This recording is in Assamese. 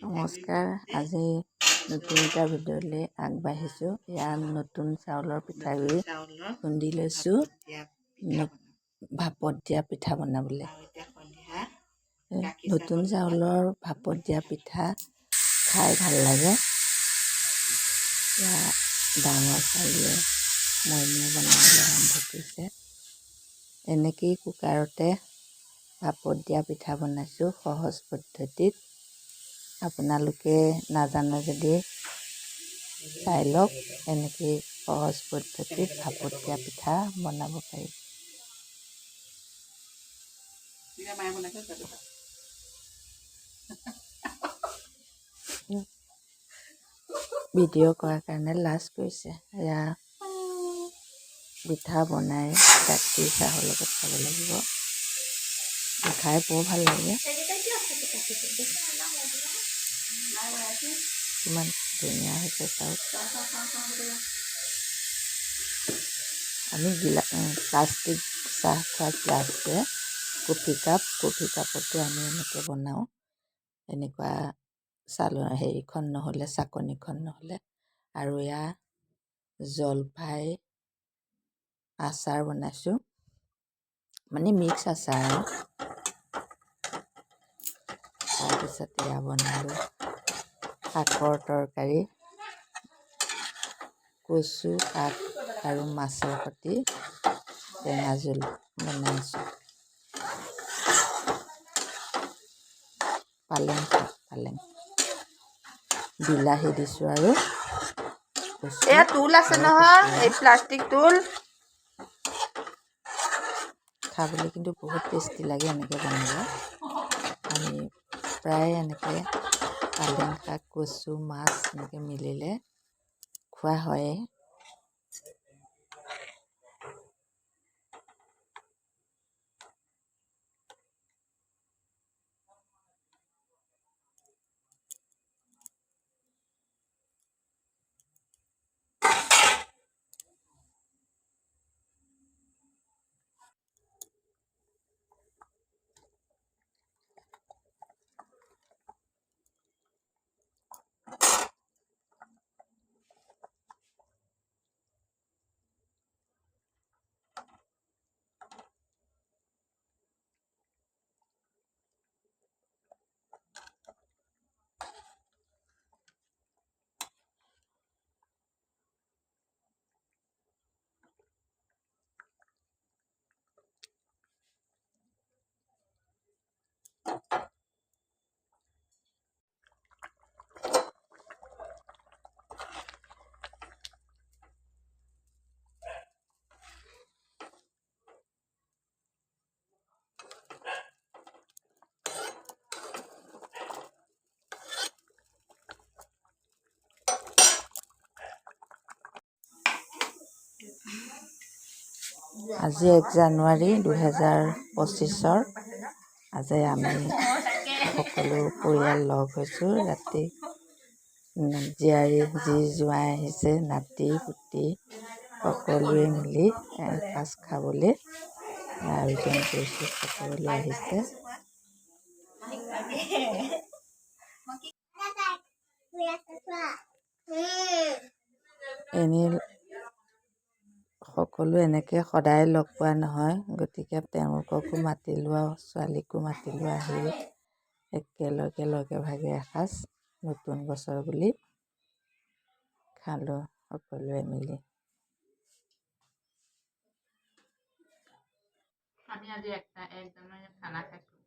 নমস্কাৰ, আজি নতুন এটা ভিডিঅ'লৈ আগবাঢ়িছোঁ। ইয়াত নতুন চাউলৰ পিঠাগুড়ি খুন্দি লৈছোঁ ভাপত দিয়া পিঠা বনাবলৈ। নতুন চাউলৰ ভাপত দিয়া পিঠা খাই ভাল লাগে। এতিয়া ডাঙৰ ছোৱালীয়ে মইনা বনাবলৈ আৰম্ভ কৰিছে। এনেকেই কুকাৰতে ভাপত দিয়া পিঠা বনাইছোঁ সহজ পদ্ধতিত। আপোনালোকে নাজানে যদি চাই লওক, এনেকেই সহজ পদ্ধতিত ভাপত দিয়া পিঠা বনাব পাৰি। ভিডিঅ' কৰাৰ কাৰণে লাজ কৰিছে। এয়া পিঠা বনাই গাখীৰ চাহৰ লগত খাব লাগিব। খাই বৰ ভাল লাগে। কিমান ধুনীয়া হৈছে চাউল। আমি প্লাষ্টিক চাহ খোৱা গ্লাছটোৱে কফি কাপতো আমি এনেকৈ বনাওঁ। এনেকুৱা হেৰিখন নহ'লে, চাকনিখন নহ'লে। আৰু এয়া জলফাই আচাৰ বনাইছোঁ, মানে মিক্স আচাৰ আৰু। তাৰপিছত এয়া বনালোঁ শাকৰ তৰকাৰী, কচু শাক আৰু মাছৰ সৈতে টেঙা জোল বনাইছোঁ। পালেং বিলাহী দিছোঁ আৰু এয়া টুল আছে নহয়, এই প্লাষ্টিক টুল। খাবলৈ কিন্তু বহুত টেষ্টি লাগে এনেকৈ বনালে। আমি প্ৰায় এনেকৈ পালেং শাক, কচু, মাছ এনেকৈ মিলিলে খোৱা হয়েই। আজি 1 জানুৱাৰী 2025। আজি আমি সকলো পৰিয়াল লগ হৈছোঁ। ৰাতি জী জোঁৱাই আহিছে, নাতি পুতি সকলোৱে মিলি এসাঁজ খাবলৈ আয়োজন কৰিছোঁ। সকলোৱে আহিছে। সকলো এনেকৈ সদায় লগ পোৱা নহয়, গতিকে তেওঁলোককো মাতিলোঁ আৰু ছোৱালীকো মাতিলোঁ। আহি একেলগে লগে ভাগে এসাঁজ নতুন বছৰ বুলি খালোঁ সকলোৱে মিলি। আমি আজি 1 জানুৱাৰী খানা খাইছোঁ।